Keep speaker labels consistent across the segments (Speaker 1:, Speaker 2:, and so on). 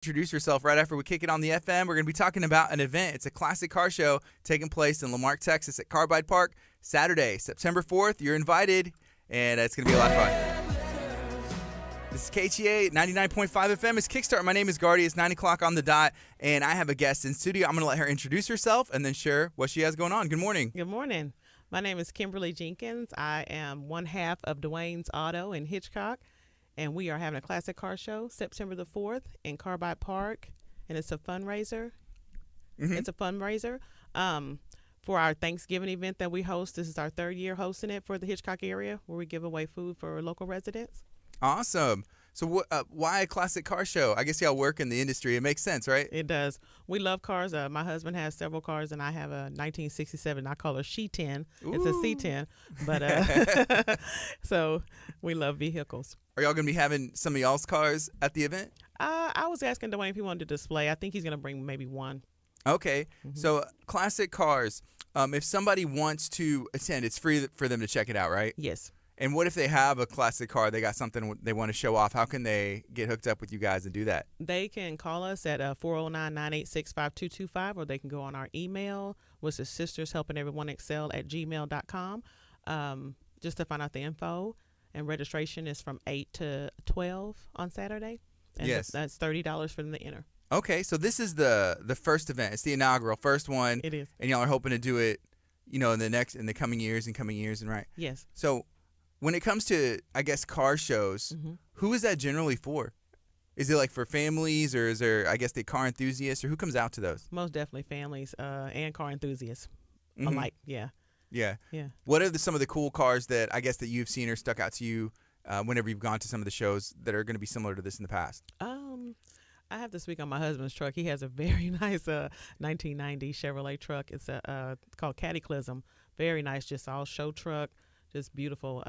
Speaker 1: Introduce yourself right after we kick it on the FM. We're going to be talking about an event. It's a classic car show taking place in Marque, Texas at Carbide Park, Saturday, September 4th. You're invited, and it's going to be a lot of fun. This is KHEA 99.5 FM. It's Kickstart. My name is Gardy. It's 9 o'clock on the dot, and I have a guest in studio. I'm going to let her introduce herself and then share what she has going on. Good morning.
Speaker 2: Good morning. My name is Kimberly Jenkins. I am one half of Dwaynes Auto in Hitchcock. And we are having a classic car show September the 4th in Carbide Park. And it's a fundraiser. Mm-hmm. It's a fundraiser for our Thanksgiving event that we host. This is our third year hosting it for the Hitchcock area, where we give away food for local residents.
Speaker 1: Awesome. So why a classic car show? I guess y'all work in the industry. It makes sense, right?
Speaker 2: It does. We love cars. My husband has several cars, and I have a 1967. I call her S.H.E.E. It's a C10. But so we love vehicles.
Speaker 1: Are y'all going to be having some of y'all's cars at the event?
Speaker 2: I was asking Dwayne if he wanted to display. I think he's going to bring maybe one.
Speaker 1: Okay. Mm-hmm. So classic cars, if somebody wants to attend, it's free for them to check it out, right?
Speaker 2: Yes.
Speaker 1: And what if they have a classic car, they got something they want to show off? How can they get hooked up with you guys and do that?
Speaker 2: They can call us at 409-986-5225, or they can go on our email, which is sistershelpingeveryone.excel@gmail.com, just to find out the info. And registration is from 8 to 12 on Saturday. And
Speaker 1: yes.
Speaker 2: That's $30 for them to enter.
Speaker 1: Okay, so this is the first event. It's the inaugural, first one.
Speaker 2: It is.
Speaker 1: And y'all are hoping to do it, in the coming years, and right?
Speaker 2: Yes.
Speaker 1: So when it comes to, I guess, car shows,
Speaker 2: mm-hmm.
Speaker 1: who is that generally for? Is it like for families, or is there, I guess, the car enthusiasts, or who comes out to those?
Speaker 2: Most definitely families and car enthusiasts
Speaker 1: mm-hmm.
Speaker 2: alike, yeah.
Speaker 1: Yeah.
Speaker 2: Yeah.
Speaker 1: What are some of the cool cars that I guess that you've seen or stuck out to you whenever you've gone to some of the shows that are going to be similar to this in the past?
Speaker 2: I have to speak on my husband's truck. He has a very nice 1990 Chevrolet truck. It's called Cataclysm. Very nice, just all show truck. Just beautiful,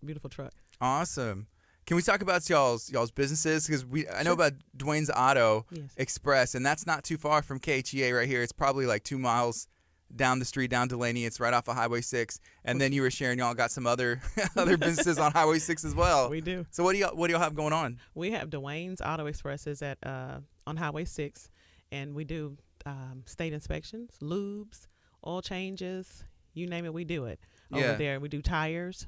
Speaker 2: beautiful truck.
Speaker 1: Awesome. Can we talk about y'all's businesses? Because I know about Dwaynes Auto
Speaker 2: yes.
Speaker 1: Express, and that's not too far from KHEA right here. It's probably like 2 miles down the street, down Delaney. It's right off of Highway 6. And then you were sharing y'all got some other businesses on Highway 6 as well.
Speaker 2: We do.
Speaker 1: So what do y'all have going on?
Speaker 2: We have Dwaynes Auto Expresses on Highway 6, and we do state inspections, lubes, oil changes, you name it, we do it. Over there, we do tires,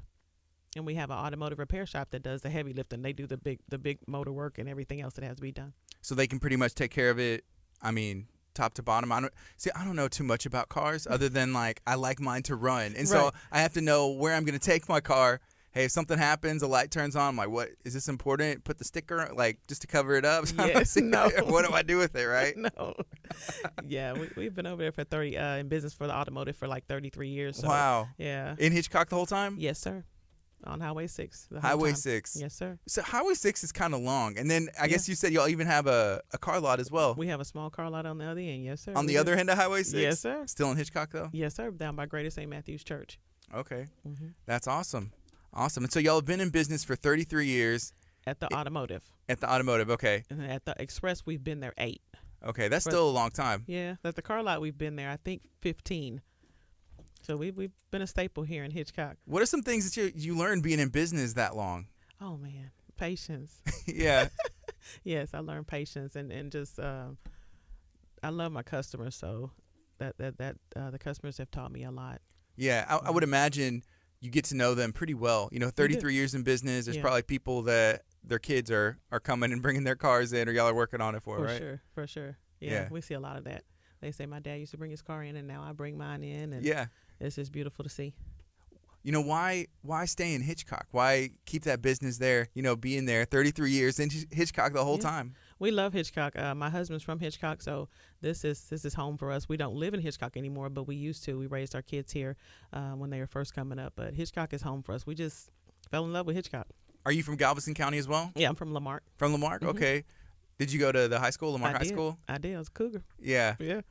Speaker 2: and we have an automotive repair shop that does the heavy lifting. They do the big motor work and everything else that has to be done.
Speaker 1: So they can pretty much take care of it. I mean, top to bottom. I don't know too much about cars other than like I like mine to run, and so I have to know where I'm going to take my car. Hey, if something happens, a light turns on. I'm like, what is this important? Put the sticker like just to cover it up.
Speaker 2: Yes, no.
Speaker 1: What do I do with it, right?
Speaker 2: No. Yeah, we've been over there for 30 in business for the automotive for like 33 years. So,
Speaker 1: wow.
Speaker 2: Yeah.
Speaker 1: In Hitchcock the whole time?
Speaker 2: Yes, sir. On Highway 6.
Speaker 1: Highway 6.
Speaker 2: Yes, sir.
Speaker 1: So Highway 6 is kind of long, and then I guess you said y'all even have a car lot as well.
Speaker 2: We have a small car lot on the other end. Yes, sir.
Speaker 1: On the other end of Highway 6?
Speaker 2: Yes, sir.
Speaker 1: Still in Hitchcock though?
Speaker 2: Yes, sir. Down by Greater St. Matthew's Church.
Speaker 1: Okay.
Speaker 2: Mm-hmm.
Speaker 1: That's awesome. Awesome. And so y'all have been in business for 33 years.
Speaker 2: At the automotive.
Speaker 1: At the automotive, okay.
Speaker 2: And at the express, we've been there 8.
Speaker 1: Okay, that's still a long time.
Speaker 2: Yeah. At the car lot, we've been there, I think, 15. So we've been a staple here in Hitchcock.
Speaker 1: What are some things that you learned being in business that long?
Speaker 2: Oh, man. Patience.
Speaker 1: Yeah.
Speaker 2: Yes, I learned patience and just I love my customers, so that the customers have taught me a lot.
Speaker 1: Yeah, I would imagine you get to know them pretty well. 33 years in business, there's probably people that their kids are coming and bringing their cars in, or y'all are working on it right?
Speaker 2: For sure. Yeah, we see a lot of that. They say my dad used to bring his car in, and now I bring mine in, and it's just beautiful to see.
Speaker 1: Why stay in Hitchcock? Why keep that business there, being there 33 years in Hitchcock the whole time?
Speaker 2: We love Hitchcock. My husband's from Hitchcock, so this is home for us. We don't live in Hitchcock anymore, but we used to. We raised our kids here when they were first coming up, but Hitchcock is home for us. We just fell in love with Hitchcock.
Speaker 1: Are you from Galveston County as well?
Speaker 2: Yeah, I'm from Marque.
Speaker 1: From Marque? Mm-hmm. Okay. Did you go to the high school, Marque High School?
Speaker 2: I did. I was a cougar.
Speaker 1: Yeah.
Speaker 2: Yeah.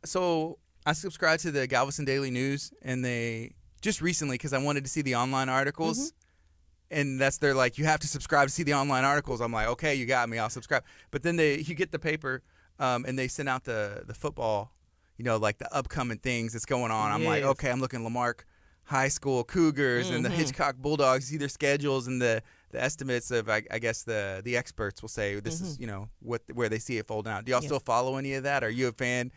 Speaker 1: So I subscribe to the Galveston Daily News, and they just recently, because I wanted to see the online articles, mm-hmm. and they're like, you have to subscribe to see the online articles. I'm like, okay, you got me, I'll subscribe. But then you get the paper, and they send out the football, like the upcoming things that's going on. I'm like, okay, I'm looking at Marque High School Cougars mm-hmm. and the Hitchcock Bulldogs, see their schedules and the the estimates of I guess the experts will say this is where they see it fold out. Do y'all still follow any of that? Are you a fan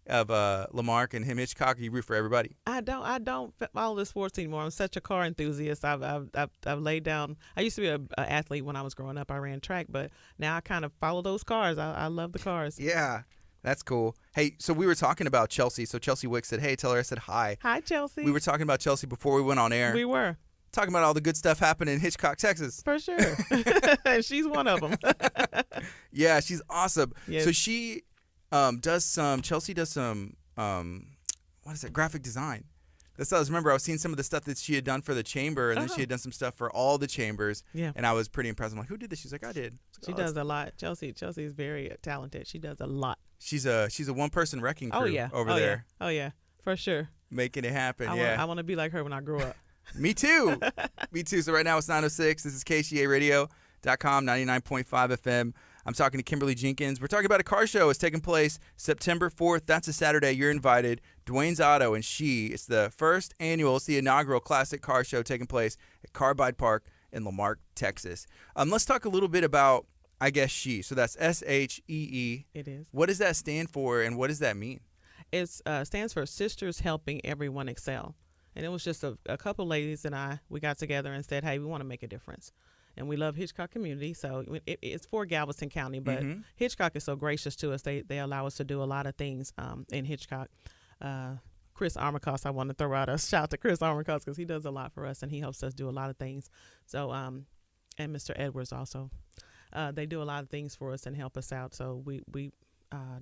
Speaker 1: of Lamarque and him Hitchcock? Or you root for everybody?
Speaker 2: I don't follow the sports anymore. I'm such a car enthusiast. I've laid down. I used to be an athlete when I was growing up. I ran track, but now I kind of follow those cars. I love the cars.
Speaker 1: Yeah, that's cool. Hey, so we were talking about Chelsea. So Chelsea Wick said, "Hey, tell her I said hi."
Speaker 2: Hi, Chelsea.
Speaker 1: We were talking about Chelsea before we went on air.
Speaker 2: We were
Speaker 1: talking about all the good stuff happening in Hitchcock, Texas.
Speaker 2: For sure. And she's one of them.
Speaker 1: Yeah, she's awesome.
Speaker 2: Yes.
Speaker 1: So she Chelsea does some what is it, graphic design. That's what I was remember. I was seeing some of the stuff that she had done for the chamber, and then she had done some stuff for all the chambers. Yeah. And I was pretty impressed. I'm like, who did this? She's like, I did.
Speaker 2: She does a lot. Chelsea is very talented. She does a lot.
Speaker 1: She's a one-person wrecking crew over there.
Speaker 2: Yeah. Oh yeah, for sure.
Speaker 1: Making it happen.
Speaker 2: I want to be like her when I grow up.
Speaker 1: Me too. Me too. So right now it's 9:06. This is KHEA.com, 99.5 FM. I'm talking to Kimberly Jenkins. We're talking about a car show. It's taking place September 4th. That's a Saturday. You're invited. Dwaynes Auto and S.H.E.E. It's the first annual, it's the inaugural classic car show taking place at Carbide Park in Lamarque, Texas. Let's talk a little bit about, I guess, S.H.E.E. So that's S.H.E.E.
Speaker 2: It is.
Speaker 1: What does that stand for, and what does that mean?
Speaker 2: It stands for Sisters Helping Everyone Excel. And it was just a couple ladies and we got together and said, hey, we want to make a difference. And we love Hitchcock community, so it's for Galveston County, but Hitchcock is so gracious to us. They allow us to do a lot of things in Hitchcock. Chris Armacost, I want to throw out a shout to Chris Armacost because he does a lot for us and he helps us do a lot of things. So, and Mr. Edwards also. They do a lot of things for us and help us out. So we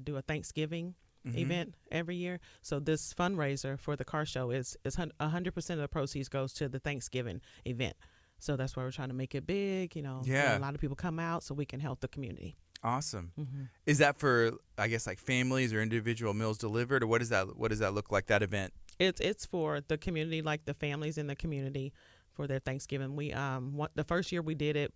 Speaker 2: do a Thanksgiving event every year. So this fundraiser for the car show is 100% of the proceeds goes to the Thanksgiving event. So that's why we're trying to make it big, a lot of people come out so we can help the community.
Speaker 1: Awesome. Is that for, I guess, like families or individual meals delivered, or what does that look like, that event?
Speaker 2: It's for the community, like the families in the community for their Thanksgiving. We the first year we did it,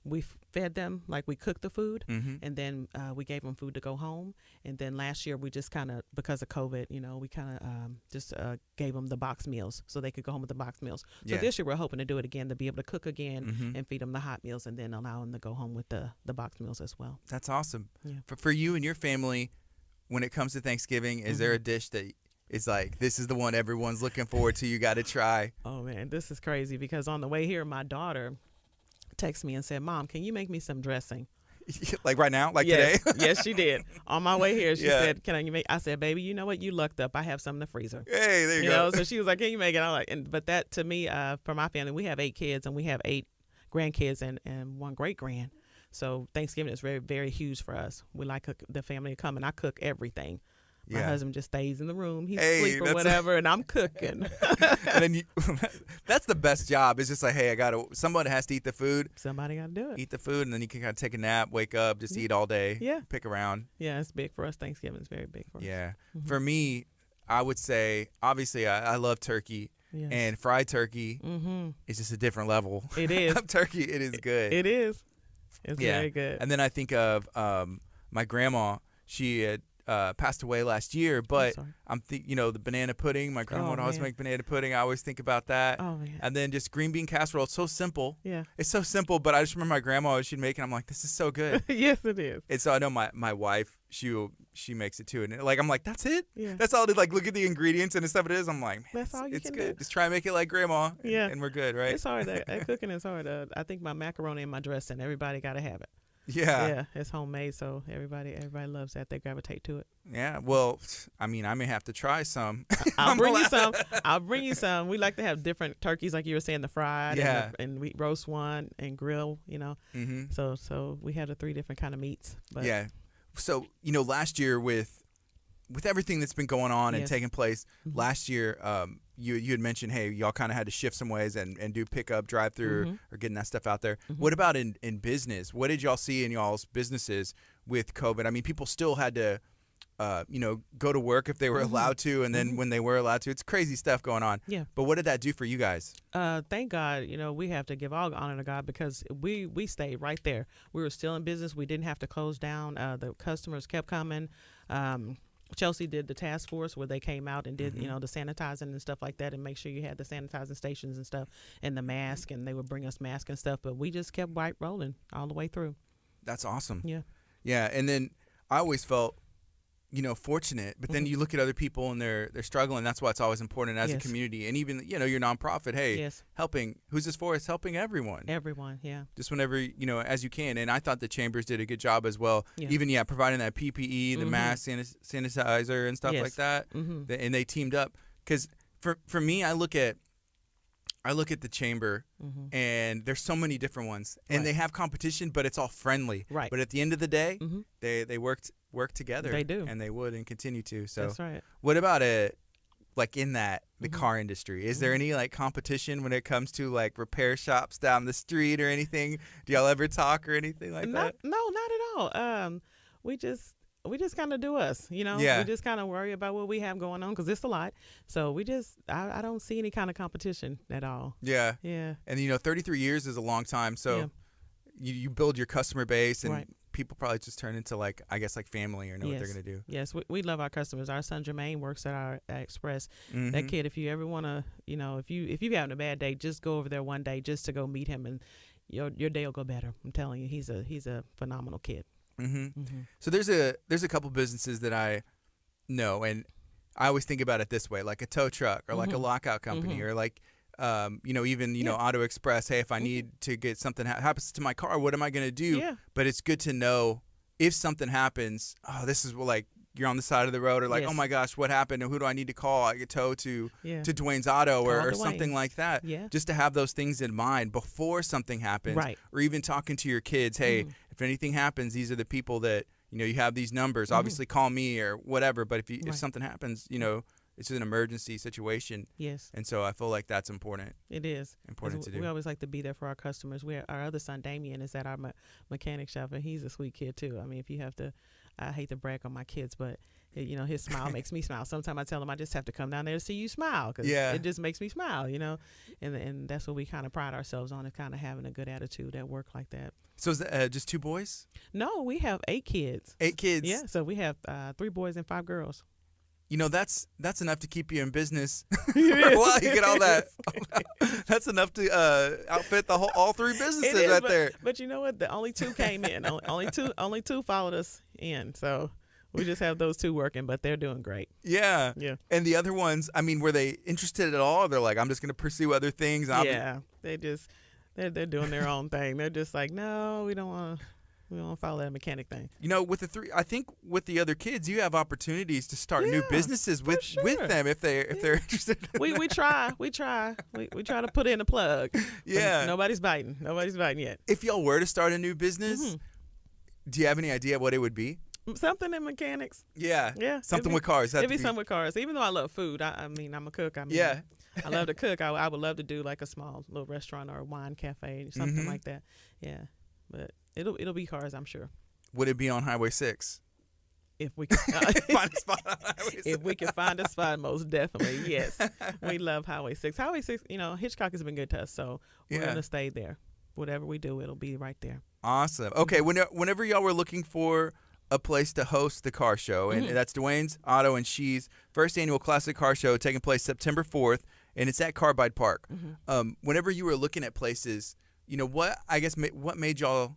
Speaker 2: we fed them, like we cooked the food, and then we gave them food to go home. And then last year we just kind of, because of COVID, we kind of just gave them the box meals so they could go home with the box meals. So this year we're hoping to do it again, to be able to cook again and feed them the hot meals and then allow them to go home with the box meals as well.
Speaker 1: That's awesome.
Speaker 2: Yeah.
Speaker 1: For you and your family, when it comes to Thanksgiving, is there a dish that it's like, this is the one everyone's looking forward to, you got to try?
Speaker 2: Oh, man, this is crazy because on the way here, my daughter texted me and said, Mom, can you make me some dressing?
Speaker 1: Like right now? Like
Speaker 2: yes.
Speaker 1: today?
Speaker 2: Yes, she did. On my way here, she said, can you make? I said, baby, you know what? You lucked up. I have some in the freezer.
Speaker 1: Hey, there you go.
Speaker 2: So she was like, can you make it? I'm like, but that to me, for my family, we have 8 kids and we have 8 grandkids and 1 great grand. So Thanksgiving is very, very huge for us. We like the family to come and I cook everything. My husband just stays in the room. He's asleep or whatever, and I'm cooking.
Speaker 1: And then that's the best job. It's just like, hey, somebody has to eat the food.
Speaker 2: Somebody got to do it.
Speaker 1: Eat the food, and then you can kind of take a nap, wake up, just eat all day.
Speaker 2: Yeah.
Speaker 1: Pick around.
Speaker 2: Yeah, it's big for us. Thanksgiving is very big for us.
Speaker 1: Yeah. For me, I would say, obviously, I love turkey. Yes. And fried turkey is just a different level.
Speaker 2: It is.
Speaker 1: Turkey, it is good.
Speaker 2: It is. It's very good.
Speaker 1: And then I think of my grandma. She had passed away last year, but the banana pudding. My grandma would always make banana pudding. I always think about that.
Speaker 2: Oh, man.
Speaker 1: And then just green bean casserole. It's so simple.
Speaker 2: Yeah.
Speaker 1: It's so simple, but I just remember my grandma, she'd make it. I'm like, this is so good.
Speaker 2: Yes, it is.
Speaker 1: And so I know my wife, she makes it too. And I'm like, that's it?
Speaker 2: Yeah.
Speaker 1: That's all it is. Like, look at the ingredients and the stuff it is. I'm like, man,
Speaker 2: that's all you
Speaker 1: it's
Speaker 2: can
Speaker 1: good.
Speaker 2: do.
Speaker 1: Just try and make it like grandma.
Speaker 2: Yeah.
Speaker 1: And we're good, right?
Speaker 2: It's hard. That cooking is hard. I think my macaroni and my dressing, everybody got to have it.
Speaker 1: Yeah.
Speaker 2: Yeah, it's homemade, so everybody loves that. They gravitate to it.
Speaker 1: Yeah. Well, I mean, I may have to try some.
Speaker 2: I'll bring you some. I'll bring you some. We like to have different turkeys, like you were saying, the fried and we roast one and grill, So we have the 3 different kind of meats. But
Speaker 1: yeah. So, last year with everything that's been going on and taking place last year, you had mentioned, hey, y'all kind of had to shift some ways and do pickup, drive through, or getting that stuff out there. What about in business? What did y'all see in y'all's businesses with COVID? I mean, people still had to, go to work if they were allowed to, and then when they were allowed to, it's crazy stuff going on.
Speaker 2: Yeah.
Speaker 1: But what did that do for you guys?
Speaker 2: Thank God, we have to give all honor to God because we stayed right there. We were still in business. We didn't have to close down. The customers kept coming. Chelsea did the task force where they came out and did,
Speaker 1: Mm-hmm.
Speaker 2: the sanitizing and stuff like that, and make sure you had the sanitizing stations and stuff and the mask, and they would bring us masks and stuff. But we just kept right rolling all the way through.
Speaker 1: That's awesome.
Speaker 2: Yeah.
Speaker 1: Yeah, and then I always felt, fortunate. But then you look at other people and they're struggling. That's why it's always important as a
Speaker 2: Yes.
Speaker 1: community, and even your nonprofit. Hey,
Speaker 2: Yes.
Speaker 1: helping. Who's this for? It's helping everyone.
Speaker 2: Everyone. Yeah.
Speaker 1: Just whenever as you can. And I thought the chambers did a good job as well.
Speaker 2: Yeah.
Speaker 1: Even providing that PPE, the mask, sanitizer, and stuff
Speaker 2: Yes.
Speaker 1: like that.
Speaker 2: Mm-hmm.
Speaker 1: And they teamed up. Because for me, I look at the chamber,
Speaker 2: Mm-hmm.
Speaker 1: and there's so many different ones, and
Speaker 2: Right.
Speaker 1: they have competition, but it's all friendly.
Speaker 2: Right.
Speaker 1: But at the end of the day,
Speaker 2: Mm-hmm.
Speaker 1: they work together.
Speaker 2: They do.
Speaker 1: and they would and continue to. So
Speaker 2: That's right.
Speaker 1: what about in the
Speaker 2: Mhm.
Speaker 1: car industry? Is there any competition when it comes to repair shops down the street or anything? Do y'all ever talk or anything like that?
Speaker 2: No, not at all. We just kind of do us,
Speaker 1: Yeah.
Speaker 2: We just kind of worry about what we have going on because it's a lot. So I don't see any kind of competition at all.
Speaker 1: Yeah.
Speaker 2: Yeah.
Speaker 1: And 33 years is a long time. So you build your customer base, and
Speaker 2: Right.
Speaker 1: people probably just turn into family or know what they're gonna do.
Speaker 2: Yes, we love our customers. Our son Jermaine works at our Express.
Speaker 1: Mhm.
Speaker 2: That kid, if you ever want to, if you having a bad day, just go over there one day just to go meet him, and your day will go better. I'm telling you, he's a phenomenal kid.
Speaker 1: Mm-hmm.
Speaker 2: Mm-hmm.
Speaker 1: So there's a couple businesses that I know, and I always think about it this way, like a tow truck or like a
Speaker 2: Mhm.
Speaker 1: lockout company
Speaker 2: Mhm.
Speaker 1: or even
Speaker 2: Yeah.
Speaker 1: Auto Express. Hey, if I
Speaker 2: Mhm.
Speaker 1: need to get something happens to my car, what am I gonna do?
Speaker 2: Yeah.
Speaker 1: But it's good to know if something happens. Oh, this is you're on the side of the road, or
Speaker 2: Yes.
Speaker 1: oh my gosh, what happened? And who do I need to call? I get towed to
Speaker 2: Yeah.
Speaker 1: Dwayne's Auto or
Speaker 2: Call
Speaker 1: something
Speaker 2: Dwayne's.
Speaker 1: like that.
Speaker 2: Yeah.
Speaker 1: Just to have those things in mind before something happens,
Speaker 2: Right.
Speaker 1: or even talking to your kids. Hey,
Speaker 2: Mhm.
Speaker 1: if anything happens, these are the people that you have these numbers.
Speaker 2: Mhm.
Speaker 1: Obviously, call me or whatever. But if
Speaker 2: Right.
Speaker 1: something happens, it's an emergency situation,
Speaker 2: Yes,
Speaker 1: and so I feel like that's important.
Speaker 2: it is. 'Cause
Speaker 1: Important to
Speaker 2: we
Speaker 1: do.
Speaker 2: always like to be there for our customers. Our other son Damien is at our mechanic shop, and he's a sweet kid too. I mean, if you have to, I hate to brag on my kids, but his smile makes me smile. Sometimes I tell him I just have to come down there to see you smile because
Speaker 1: Yeah.
Speaker 2: it just makes me smile. And that's what we kind of pride ourselves on, is kind of having a good attitude at work like that.
Speaker 1: So is that just 2 boys?
Speaker 2: No, we have 8 kids.
Speaker 1: 8 kids.
Speaker 2: Yeah, so we have 3 boys and 5 girls.
Speaker 1: That's enough to keep you in business for
Speaker 2: It
Speaker 1: a while.
Speaker 2: is.
Speaker 1: You get all that. That's enough to outfit all 3 businesses
Speaker 2: It is,
Speaker 1: right
Speaker 2: but,
Speaker 1: there.
Speaker 2: But you know what? The only 2 came in. only two followed us in. So we just have those 2 working, but they're doing great.
Speaker 1: Yeah.
Speaker 2: Yeah.
Speaker 1: And the other ones, I mean, were they interested at all? They're like, I'm just going to pursue other things. And
Speaker 2: Yeah. They're doing their own thing. They're just like, no, we don't want to follow that mechanic thing.
Speaker 1: with the 3, I think with the other kids, you have opportunities to start new
Speaker 2: Yeah,
Speaker 1: businesses with
Speaker 2: sure.
Speaker 1: them if they're interested. In
Speaker 2: We try. We try to put in a plug. But
Speaker 1: Yeah.
Speaker 2: nobody's biting. Nobody's biting yet.
Speaker 1: If y'all were to start a new business,
Speaker 2: Mhm.
Speaker 1: do you have any idea what it would be?
Speaker 2: Something in mechanics.
Speaker 1: Yeah.
Speaker 2: Yeah.
Speaker 1: Something with cars.
Speaker 2: It'd be something with cars. Even though I love food, I mean, I'm a cook.
Speaker 1: Yeah.
Speaker 2: I love to cook. I would love to do like a small little restaurant or a wine cafe, something
Speaker 1: Mhm.
Speaker 2: like that. Yeah, but it'll be cars, I'm sure.
Speaker 1: Would it be on Highway 6?
Speaker 2: If we can,
Speaker 1: Find a spot on Highway 6.
Speaker 2: if we can find a spot, most definitely, yes. We love Highway 6. Highway 6, Hitchcock has been good to us, so we're
Speaker 1: Yeah.
Speaker 2: gonna stay there. Whatever we do, it'll be right there.
Speaker 1: Awesome. Okay, whenever y'all were looking for a place to host the car show, and
Speaker 2: Mhm.
Speaker 1: that's Dwaynes Auto and S.H.E.E.'s first annual classic car show taking place September 4th, and it's at Carbide Park.
Speaker 2: Mhm.
Speaker 1: Whenever you were looking at places, what made y'all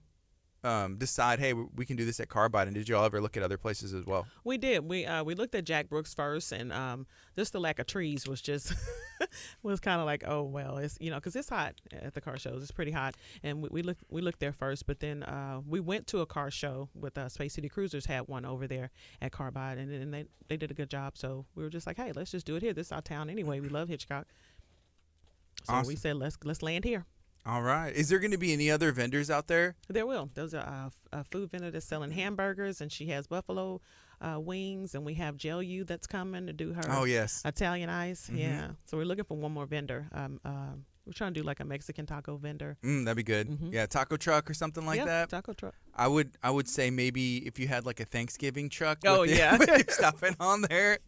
Speaker 1: decide, hey, we can do this at Carbide, and did y'all ever look at other places as well?
Speaker 2: We did. We looked at Jack Brooks first, and just the lack of trees was just was kind of like, oh well, it's because it's hot at the car shows. It's pretty hot, and we looked there first, but then we went to a car show with Space City Cruisers had one over there at Carbide, and they did a good job. So we were just like, hey, let's just do it here. This is our town anyway. We love Hitchcock, so
Speaker 1: Awesome.
Speaker 2: we said let's land here.
Speaker 1: All right. Is there going to be any other vendors out there?
Speaker 2: There will. There's a food vendor that's selling hamburgers, and she has buffalo wings, and we have JLU that's coming to do her
Speaker 1: Oh, yes.
Speaker 2: Italian ice.
Speaker 1: Mhm.
Speaker 2: Yeah. So we're looking for one more vendor. We're trying to do like a Mexican taco vendor.
Speaker 1: That'd be good.
Speaker 2: Mhm.
Speaker 1: Yeah, taco truck or something like
Speaker 2: yeah,
Speaker 1: that.
Speaker 2: taco truck.
Speaker 1: I would say maybe if you had like a Thanksgiving truck.
Speaker 2: Oh,
Speaker 1: with
Speaker 2: yeah.
Speaker 1: with your stuffing on there.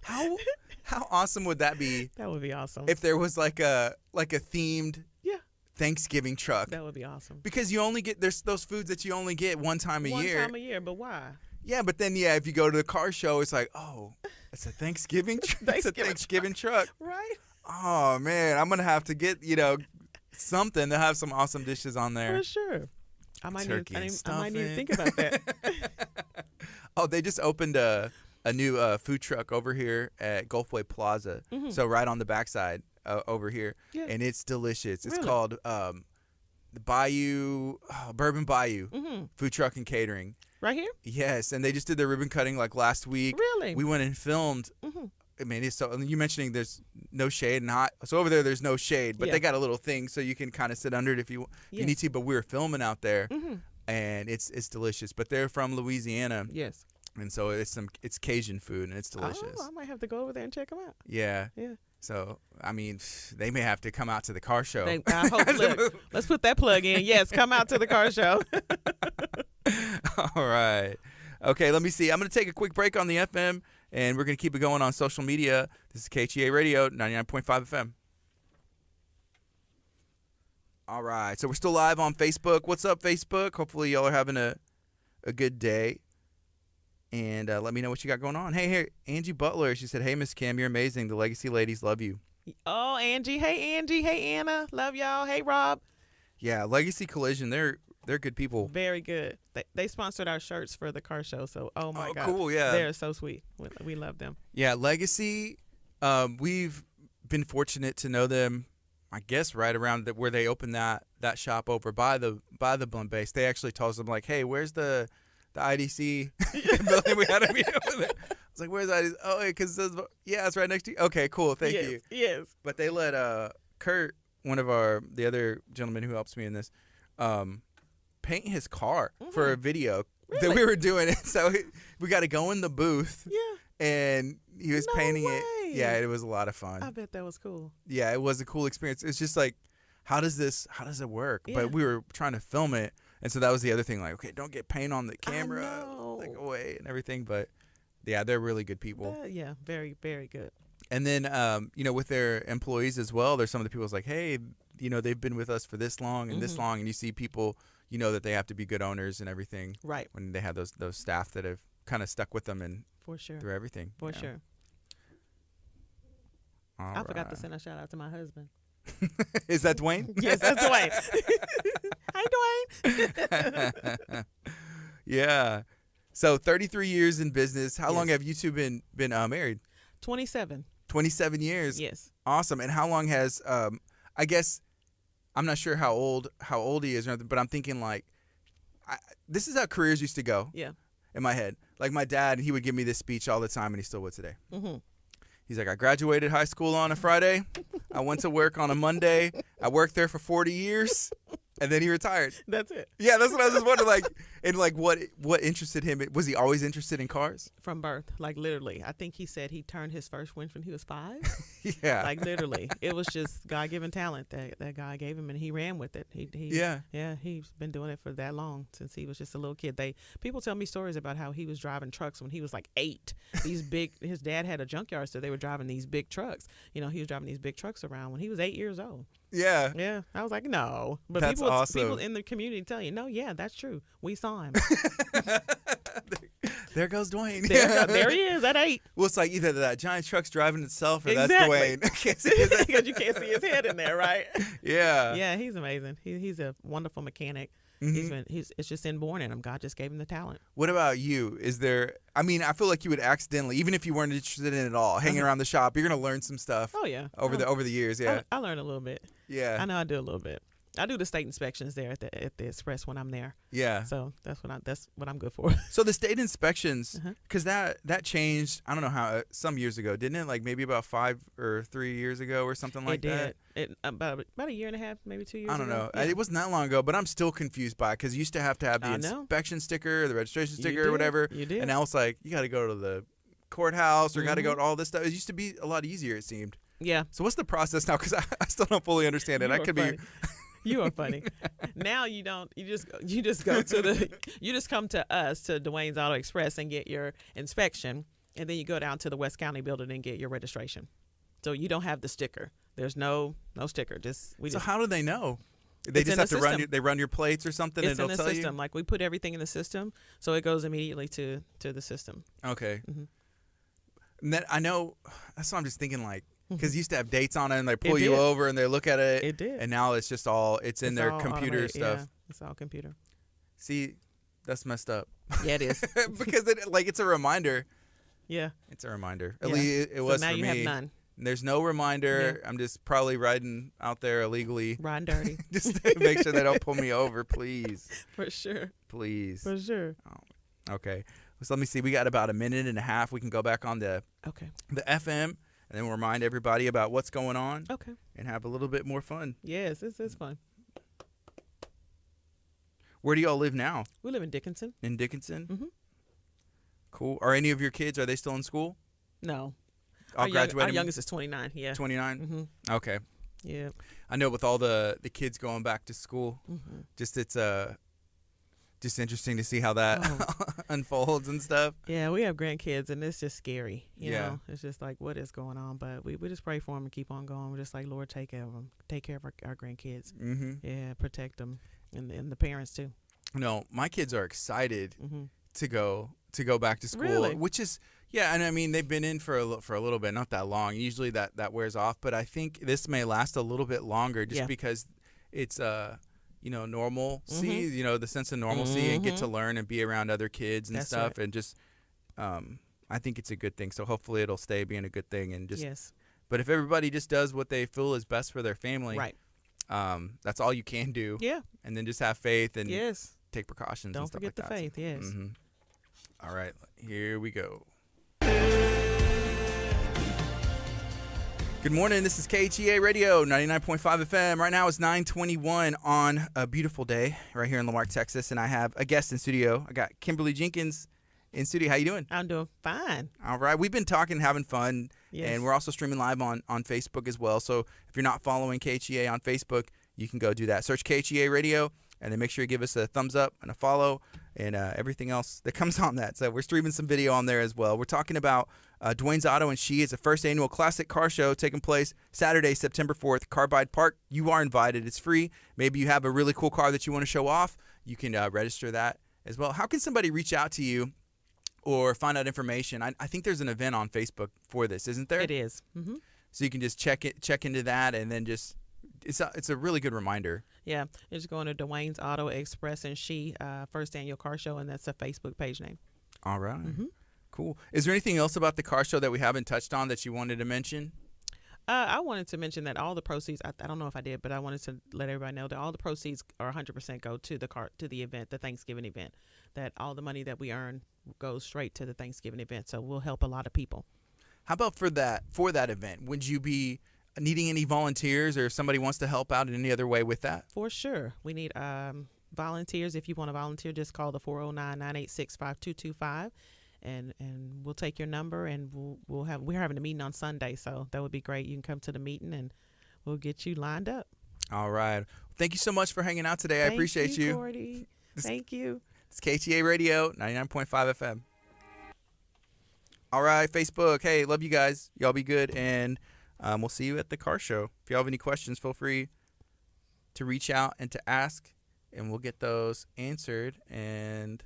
Speaker 1: How awesome would that be
Speaker 2: That would be awesome.
Speaker 1: if there was like a themed
Speaker 2: Yeah.
Speaker 1: Thanksgiving truck?
Speaker 2: That would be awesome.
Speaker 1: Because there's those foods that you only get one time a year.
Speaker 2: One time a year, but why?
Speaker 1: Yeah, but then if you go to the car show, it's like, oh, it's a Thanksgiving it's a Thanksgiving truck.
Speaker 2: Right.
Speaker 1: Oh man, I'm gonna have to get something to have some awesome dishes on there.
Speaker 2: For sure. I might need to
Speaker 1: stuffing.
Speaker 2: think about that.
Speaker 1: Oh, they just opened a new food truck over here at Gulfway Plaza. So right on the backside over here, and it's delicious. It's called the Bayou Bourbon Bayou Food Truck and Catering.
Speaker 2: Right here?
Speaker 1: Yes, and they just did their ribbon cutting like last week.
Speaker 2: Really?
Speaker 1: We went and filmed. I mean, it's so you mentioning there's no shade and hot. So over there's no shade, but they got a little thing so you can kind of sit under it if you need to. But we were filming out there, and it's delicious. But they're from Louisiana.
Speaker 2: Yes.
Speaker 1: And so it's Cajun food and it's delicious.
Speaker 2: Oh, I might have to go over there and check them out.
Speaker 1: Yeah.
Speaker 2: Yeah.
Speaker 1: So I mean, they may have to come out to the car show.
Speaker 2: I hope. Look, let's put that plug in. Yes, come out to the car show.
Speaker 1: All right. Okay, let me see. I'm going to take a quick break on the FM, and we're going to keep it going on social media. This is KHEA Radio, 99.5 FM. All right, so we're still live on Facebook. What's up, Facebook? Hopefully y'all are having a good day. And let me know what you got going on. Hey, Angie Butler. She said, hey, Miss Kim, you're amazing. The Legacy ladies love you.
Speaker 2: Oh, Angie. Hey, Angie. Hey, Anna. Love y'all. Hey, Rob.
Speaker 1: Yeah, Legacy Collision, they're good people.
Speaker 2: Very good. They sponsored our shirts for the car show, so my God.
Speaker 1: Cool, yeah.
Speaker 2: They're so sweet. We love them.
Speaker 1: Yeah, Legacy, we've been fortunate to know them, I guess, right around where they opened that shop over by the Blunt Base. They actually told us, like, hey, where's the IDC building? We had a meeting with it. I was like, where's the IDC? Oh, because it's right next to you. Okay, cool. Thank you.
Speaker 2: Yes.
Speaker 1: But they let Kurt, one of the other gentlemen who helps me in this, paint his car for a video that we were doing. And so we got to go in the booth.
Speaker 2: Yeah.
Speaker 1: And he was painting it. Yeah, it was a lot of fun.
Speaker 2: I bet that was cool.
Speaker 1: Yeah, it was a cool experience. It's just like, how does it work? Yeah. But we were trying to film it. And so that was the other thing, like, okay, don't get paint on the camera, like away and everything. But yeah, they're really good people.
Speaker 2: Yeah, very, very good.
Speaker 1: And then, with their employees as well, there's some of the people like, hey, they've been with us for this long and this long. And you see people, that they have to be good owners and everything. Right. When they have those staff that have kind of stuck with them and
Speaker 2: for sure
Speaker 1: through everything.
Speaker 2: For sure. I forgot to send a shout out to my husband.
Speaker 1: Is that Dwayne?
Speaker 2: Yes, that's Dwayne. Hi, Dwayne.
Speaker 1: Yeah. So 33 years in business. How long have you two been married?
Speaker 2: 27.
Speaker 1: 27 years.
Speaker 2: Yes.
Speaker 1: Awesome. And how long has I guess I'm not sure how old he is or anything, but I'm thinking like this is how careers used to go.
Speaker 2: Yeah.
Speaker 1: In my head. Like my dad, he would give me this speech all the time and he still would today. He's like, I graduated high school on a Friday. I went to work on a Monday. I worked there for 40 years. And then he retired.
Speaker 2: That's it.
Speaker 1: Yeah, that's what I was just wondering. Like, and like, what interested him? Was he always interested in cars?
Speaker 2: From birth, like literally. I think he said he turned his first winch when he was 5.
Speaker 1: Yeah,
Speaker 2: like literally. It was just God-given talent that God gave him, and he ran with it. He's been doing it for that long since he was just a little kid. People tell me stories about how he was driving trucks when he was like 8. These big. His dad had a junkyard, so they were driving these big trucks. He was driving these big trucks around when he was 8 years old.
Speaker 1: Yeah.
Speaker 2: Yeah. I was like, no. But
Speaker 1: that's awesome.
Speaker 2: People in the community tell you, no, yeah, that's true. We saw him.
Speaker 1: There goes Dwayne.
Speaker 2: There he is at 8.
Speaker 1: Well, it's like either that giant truck's driving itself or
Speaker 2: exactly.
Speaker 1: That's Dwayne.
Speaker 2: Because you can't see his head in there, right?
Speaker 1: Yeah.
Speaker 2: Yeah, he's amazing. He's a wonderful mechanic. It's just inborn in him. God just gave him the talent.
Speaker 1: What about you? I feel like you would accidentally, even if you weren't interested in it at all, hanging around the shop, you're gonna learn some stuff.
Speaker 2: Oh yeah.
Speaker 1: Over the years, yeah.
Speaker 2: I learned a little bit.
Speaker 1: Yeah.
Speaker 2: I know I do a little bit. I do the state inspections there at the Express when I'm there. Yeah. So that's what I'm good for.
Speaker 1: So the state inspections, because that changed. I don't know how some years ago, didn't it? Like maybe about 5 or 3 years ago or something like that.
Speaker 2: It did. About a year and a half, maybe 2 years.
Speaker 1: I don't know.
Speaker 2: Yeah.
Speaker 1: It wasn't that long ago, but I'm still confused by it because you used to have the inspection sticker, the registration sticker, or whatever.
Speaker 2: You did.
Speaker 1: And now it's like you got to go to the courthouse or got to go to all this stuff. It used to be a lot easier. It seemed.
Speaker 2: Yeah.
Speaker 1: So what's the process now? Because I still don't fully understand it. I could be.
Speaker 2: You are funny. Now you don't. You just go to you just come to us to Dwaynes Auto Express and get your inspection, and then you go down to the West County building and get your registration. So you don't have the sticker. There's no sticker. So
Speaker 1: how do they know? They
Speaker 2: It's
Speaker 1: just
Speaker 2: in
Speaker 1: have
Speaker 2: the
Speaker 1: to run.
Speaker 2: system.
Speaker 1: They run your plates or something,
Speaker 2: It's
Speaker 1: and
Speaker 2: in
Speaker 1: it'll
Speaker 2: the
Speaker 1: tell
Speaker 2: system. Like we put everything in the system, so it goes immediately to the system.
Speaker 1: you. Okay.
Speaker 2: Mhm.
Speaker 1: And that, I know. That's what I'm just thinking. Like, because
Speaker 2: Mhm.
Speaker 1: you used to have dates on it, and they pull
Speaker 2: It
Speaker 1: you
Speaker 2: did.
Speaker 1: over, and they look at it,
Speaker 2: It did.
Speaker 1: and now it's just all. It's in
Speaker 2: It's
Speaker 1: their
Speaker 2: all
Speaker 1: computer
Speaker 2: automated.
Speaker 1: stuff.
Speaker 2: Yeah, it's all computer.
Speaker 1: See, that's messed up.
Speaker 2: Yeah, it is.
Speaker 1: Because it's a reminder.
Speaker 2: Yeah.
Speaker 1: It's a reminder. At
Speaker 2: Yeah.
Speaker 1: least it
Speaker 2: So
Speaker 1: was
Speaker 2: now
Speaker 1: for
Speaker 2: you
Speaker 1: me.
Speaker 2: have none.
Speaker 1: There's no reminder. I'm just probably riding out there illegally.
Speaker 2: Riding dirty.
Speaker 1: Just to make sure they don't pull me over, please.
Speaker 2: For sure.
Speaker 1: Please.
Speaker 2: For sure.
Speaker 1: Oh, okay. So let me see. We got about a minute and a half. We can go back on the
Speaker 2: Okay.
Speaker 1: FM, and then we'll remind everybody about what's going on
Speaker 2: Okay.
Speaker 1: and have a little bit more fun.
Speaker 2: Yes, this is fun.
Speaker 1: Where do y'all live now?
Speaker 2: We live in Dickinson.
Speaker 1: In Dickinson?
Speaker 2: Mhm.
Speaker 1: Cool. Are any of your kids, are they still in school?
Speaker 2: No.
Speaker 1: All
Speaker 2: Our
Speaker 1: graduated?
Speaker 2: youngest is 29. Yeah.
Speaker 1: 29?
Speaker 2: Mhm.
Speaker 1: Okay.
Speaker 2: Yeah.
Speaker 1: I know with all the kids going back to school,
Speaker 2: Mhm.
Speaker 1: just it's just interesting to see how that unfolds and stuff.
Speaker 2: Yeah, we have grandkids, and it's just scary. You
Speaker 1: Yeah.
Speaker 2: know, it's just like, what is going on? But we just pray for them and keep on going. We're just like, Lord, take care of them. Take care of our grandkids.
Speaker 1: Mm-hmm.
Speaker 2: Yeah, protect them and the parents too.
Speaker 1: No, my kids are excited
Speaker 2: Mhm.
Speaker 1: to go back to school,
Speaker 2: Really?
Speaker 1: which is and I mean they've been in for a little bit, not that long. Usually that wears off, but I think this may last a little bit longer just
Speaker 2: Yeah.
Speaker 1: because it's normalcy,
Speaker 2: Mhm.
Speaker 1: The sense of normalcy and get to
Speaker 2: Mhm.
Speaker 1: learn and be around other kids and
Speaker 2: That's
Speaker 1: stuff,
Speaker 2: right.
Speaker 1: and just I think it's a good thing. So hopefully it'll stay being a good thing, and just
Speaker 2: Yes.
Speaker 1: but if everybody just does what they feel is best for their family,
Speaker 2: Right.
Speaker 1: that's all you can do.
Speaker 2: Yeah.
Speaker 1: And then just have faith and
Speaker 2: Yes.
Speaker 1: take precautions and
Speaker 2: Don't
Speaker 1: stuff
Speaker 2: forget
Speaker 1: like
Speaker 2: the
Speaker 1: that.
Speaker 2: faith. Yes.
Speaker 1: Mm-hmm. All right, here we go. Good morning. This is KHEA Radio, 99.5 FM. Right now it's 9:21 on a beautiful day right here in Marque, Texas, and I have a guest in studio. I got Kimberly Jenkins in studio. How you doing?
Speaker 2: I'm doing fine.
Speaker 1: All right. We've been talking, having fun,
Speaker 2: Yes.
Speaker 1: and we're also streaming live on Facebook as well. So if you're not following KHEA on Facebook, you can go do that. Search KHEA Radio, and then make sure you give us a thumbs up and a follow and everything else that comes on that. So we're streaming some video on there as well. We're talking about Dwaynes Auto and S.H.E.E. It's the first annual classic car show taking place Saturday, September 4th, Carbide Park. You are invited. It's free. Maybe you have a really cool car that you want to show off. You can register that as well. How can somebody reach out to you or find out information? I think there's an event on Facebook for this, isn't there?
Speaker 2: It is. Mm-hmm.
Speaker 1: So you can just check into that, and then just it's a really good reminder.
Speaker 2: Yeah. You're just going to Dwaynes Auto Express and S.H.E.E. First annual car show, and that's a Facebook page name.
Speaker 1: All right.
Speaker 2: Mm-hmm.
Speaker 1: Cool. Is there anything else about the car show that we haven't touched on that you wanted to mention?
Speaker 2: I wanted to mention that all the proceeds, I don't know if I did, but I wanted to let everybody know that all the proceeds are 100% go to the event, the Thanksgiving event, that all the money that we earn goes straight to the Thanksgiving event. So we'll help a lot of people.
Speaker 1: How about for that event? Would you be needing any volunteers, or if somebody wants to help out in any other way with that?
Speaker 2: For sure. We need volunteers. If you want to volunteer, just call the 409-986-5225. And we'll take your number, and we're having a meeting on Sunday, so that would be great. You can come to the meeting, and we'll get you lined up.
Speaker 1: All right. Thank you so much for hanging out today. I appreciate you.
Speaker 2: Gordy. Thank you.
Speaker 1: It's KHEA Radio, 99.5 FM. All right, Facebook. Hey, love you guys. Y'all be good, and we'll see you at the car show. If y'all have any questions, feel free to reach out and to ask, and we'll get those answered. And